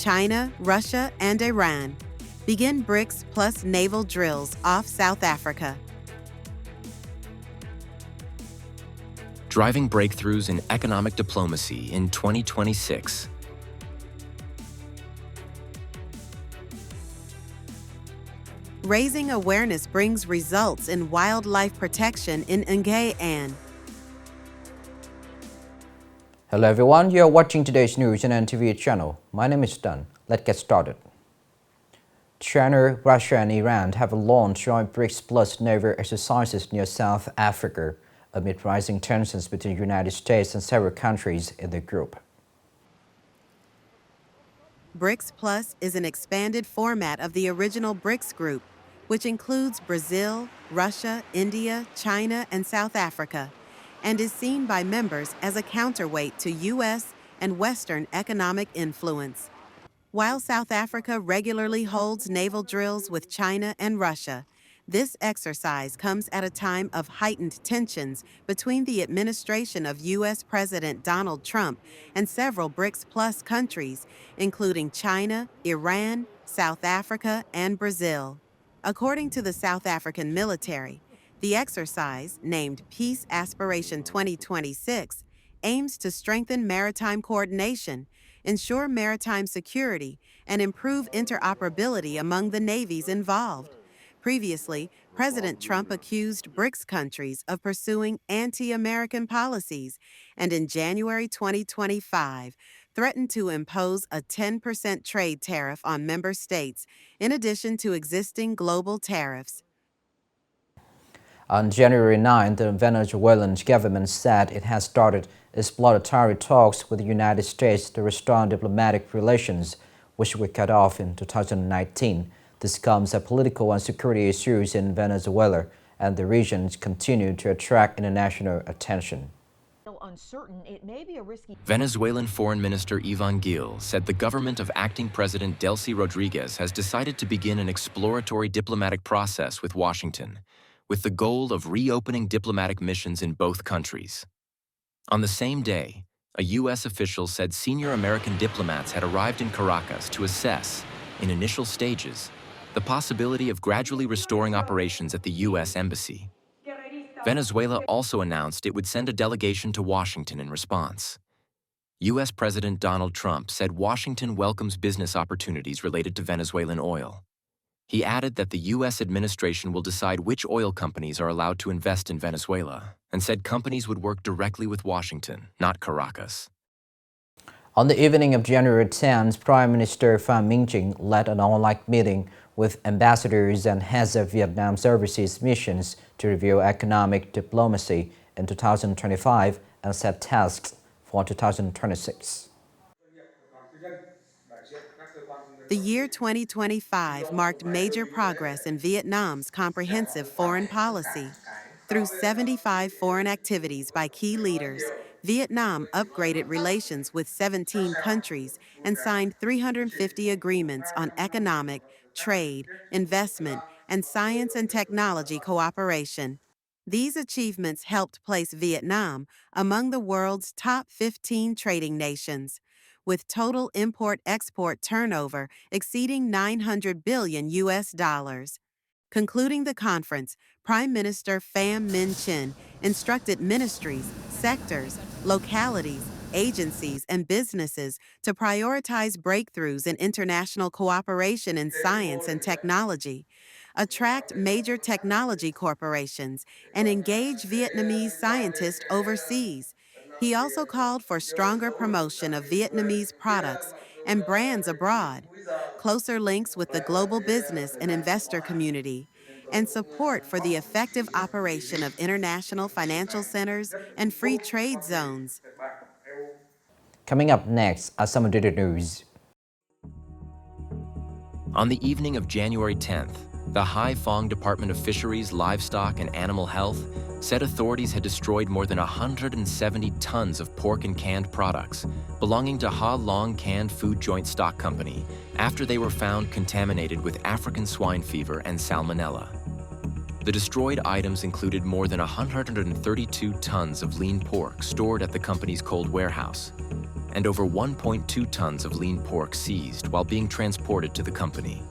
China, Russia, and Iran. Begin Brics plus naval drills off South Africa. Driving breakthroughs in economic diplomacy in 2026. Raising awareness brings results in wildlife protection in Nghệ An. Hello everyone, you are watching today's news on NTV channel. My name is Đăng. Let's get started. China, Russia and Iran have launched joint Brics plus naval exercises near South Africa amid rising tensions between the United States and several countries in the group. Brics Plus is an expanded format of the original Brics group, which includes Brazil, Russia, India, China, and South Africa, and is seen by members as a counterweight to U.S. and Western economic influence. While South Africa regularly holds naval drills with China and Russia, this exercise comes at a time of heightened tensions between the administration of U.S. President Donald Trump and several Brics Plus countries, including China, Iran, South Africa, and Brazil. According to the South African military, the exercise, named Peace Aspiration 2026, aims to strengthen maritime coordination, ensure maritime security, and improve interoperability among the navies involved. Previously, President Trump accused Brics countries of pursuing anti-American policies, and in January 2025, threatened to impose a 10% trade tariff on member states, in addition to existing global tariffs. On January 9, the Venezuelan government said it has started exploratory talks with the United States to restore diplomatic relations, which were cut off in 2019. This comes as political and security issues in Venezuela and the region continue to attract international attention. Venezuelan Foreign Minister Ivan Gil said the government of acting President Delcy Rodriguez has decided to begin an exploratory diplomatic process with Washington, with the goal of reopening diplomatic missions in both countries. On the same day, a U.S. official said senior American diplomats had arrived in Caracas to assess, in initial stages, the possibility of gradually restoring operations at the U.S. Embassy. Venezuela also announced it would send a delegation to Washington in response. U.S. President Donald Trump said Washington welcomes business opportunities related to Venezuelan oil. He added that the U.S. administration will decide which oil companies are allowed to invest in Venezuela, and said companies would work directly with Washington, not Caracas. On the evening of January 10th, Prime Minister Phạm Minh Chính led an online meeting with ambassadors and heads of Vietnam's overseas missions to review economic diplomacy in 2025 and set tasks for 2026. The year 2025 marked major progress in Vietnam's comprehensive foreign policy. Through 75 foreign activities by key leaders, Vietnam upgraded relations with 17 countries and signed 350 agreements on economic, trade, investment, and science and technology cooperation. These achievements helped place Vietnam among the world's top 15 trading nations, with total import-export turnover exceeding $900 billion. Concluding the conference, Prime Minister Pham Minh Chinh instructed ministries, sectors, localities, agencies, and businesses to prioritize breakthroughs in international cooperation in science and technology, attract major technology corporations, and engage Vietnamese scientists overseas. He also called for stronger promotion of Vietnamese products and brands abroad, closer links with the global business and investor community, and support for the effective operation of international financial centers and free trade zones. Coming up next are some updated news. On the evening of January 10th, the Hai Phong Department of Fisheries, Livestock, and Animal Health said authorities had destroyed more than 170 tons of pork and canned products belonging to Ha Long Canned Food Joint Stock Company after they were found contaminated with African swine fever and salmonella. The destroyed items included more than 132 tons of lean pork stored at the company's cold warehouse. and over 1.2 tons of lean pork seized while being transported to the company.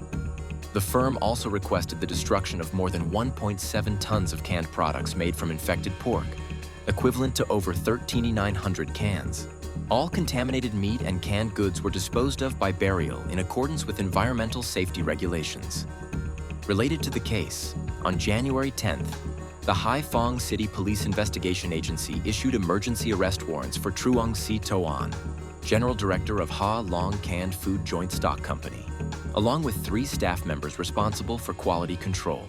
The firm also requested the destruction of more than 1.7 tons of canned products made from infected pork, equivalent to over 13,900 cans. All contaminated meat and canned goods were disposed of by burial in accordance with environmental safety regulations. Related to the case, on January 10th, the Haiphong City Police Investigation Agency issued emergency arrest warrants for Truong Si Toan, General Director of Ha Long Canned Food Joint Stock Company, along with 3 staff members responsible for quality control.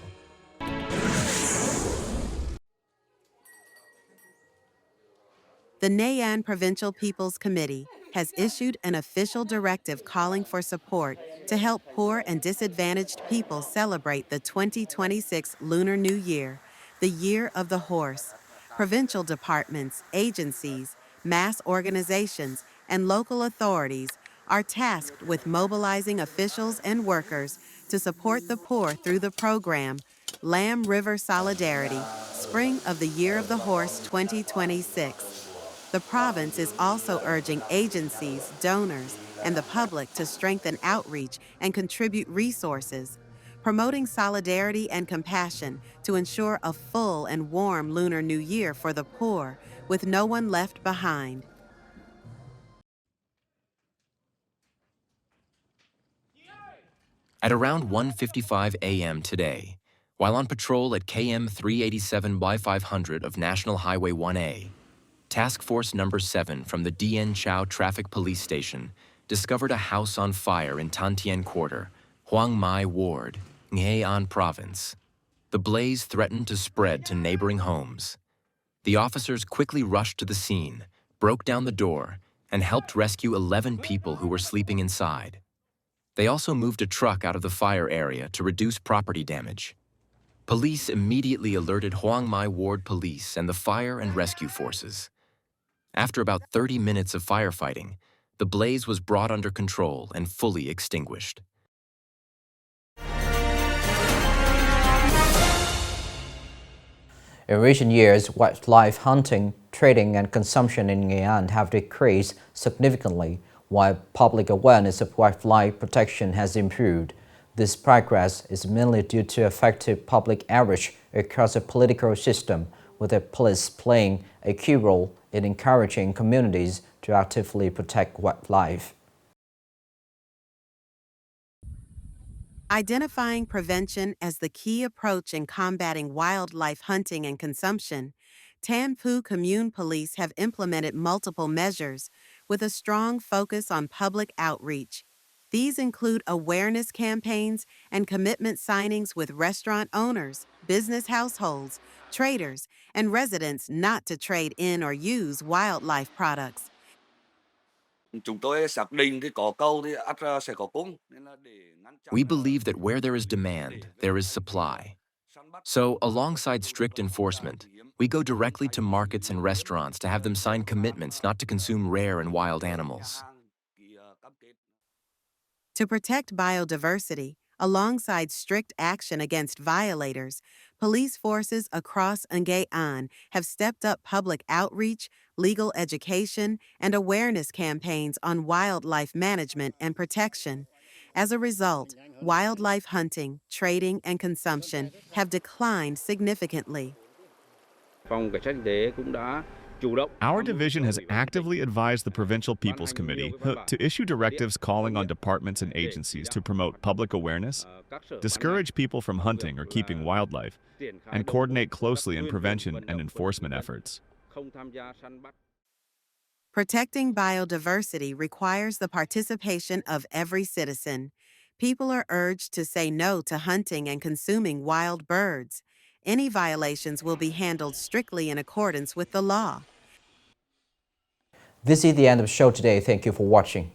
The Nghệ An Provincial People's Committee has issued an official directive calling for support to help poor and disadvantaged people celebrate the 2026 Lunar New Year, the Year of the Horse. Provincial departments, agencies, mass organizations, and local authorities are tasked with mobilizing officials and workers to support the poor through the program Lamb River Solidarity, Spring of the Year of the Horse 2026. The province is also urging agencies, donors, and the public to strengthen outreach and contribute resources, promoting solidarity and compassion to ensure a full and warm Lunar New Year for the poor, with no one left behind. At around 1:55 a.m. today, while on patrol at KM 387Y500 of National Highway 1A, Task Force Number 7 from the Dien Chau Traffic Police Station discovered a house on fire in Tan Tien Quarter, Hoang Mai Ward, Nghệ An Province. The blaze threatened to spread to neighboring homes. The officers quickly rushed to the scene, broke down the door, and helped rescue 11 people who were sleeping inside. They also moved a truck out of the fire area to reduce property damage. Police immediately alerted Hoang Mai Ward Police and the fire and rescue forces. After about 30 minutes of firefighting, the blaze was brought under control and fully extinguished. In recent years, wildlife hunting, trading, and consumption in Nghệ An have decreased significantly, while public awareness of wildlife protection has improved. This progress is mainly due to effective public outreach across the political system, with the police playing a key role in encouraging communities to actively protect wildlife. Identifying prevention as the key approach in combating wildlife hunting and consumption, Tan Phu Commune Police have implemented multiple measures with a strong focus on public outreach. These include awareness campaigns and commitment signings with restaurant owners, business households, traders, and residents not to trade in or use wildlife products. We believe that where there is demand, there is supply. So, alongside strict enforcement, we go directly to markets and restaurants to have them sign commitments not to consume rare and wild animals. To protect biodiversity, alongside strict action against violators, police forces across Nghệ An have stepped up public outreach, legal education, and awareness campaigns on wildlife management and protection. As a result, wildlife hunting, trading, and consumption have declined significantly. Our division has actively advised the Provincial People's Committee to issue directives calling on departments and agencies to promote public awareness, discourage people from hunting or keeping wildlife, and coordinate closely in prevention and enforcement efforts. Protecting biodiversity requires the participation of every citizen. People are urged to say no to hunting and consuming wild birds. Any violations will be handled strictly in accordance with the law. This is the end of the show today. Thank you for watching.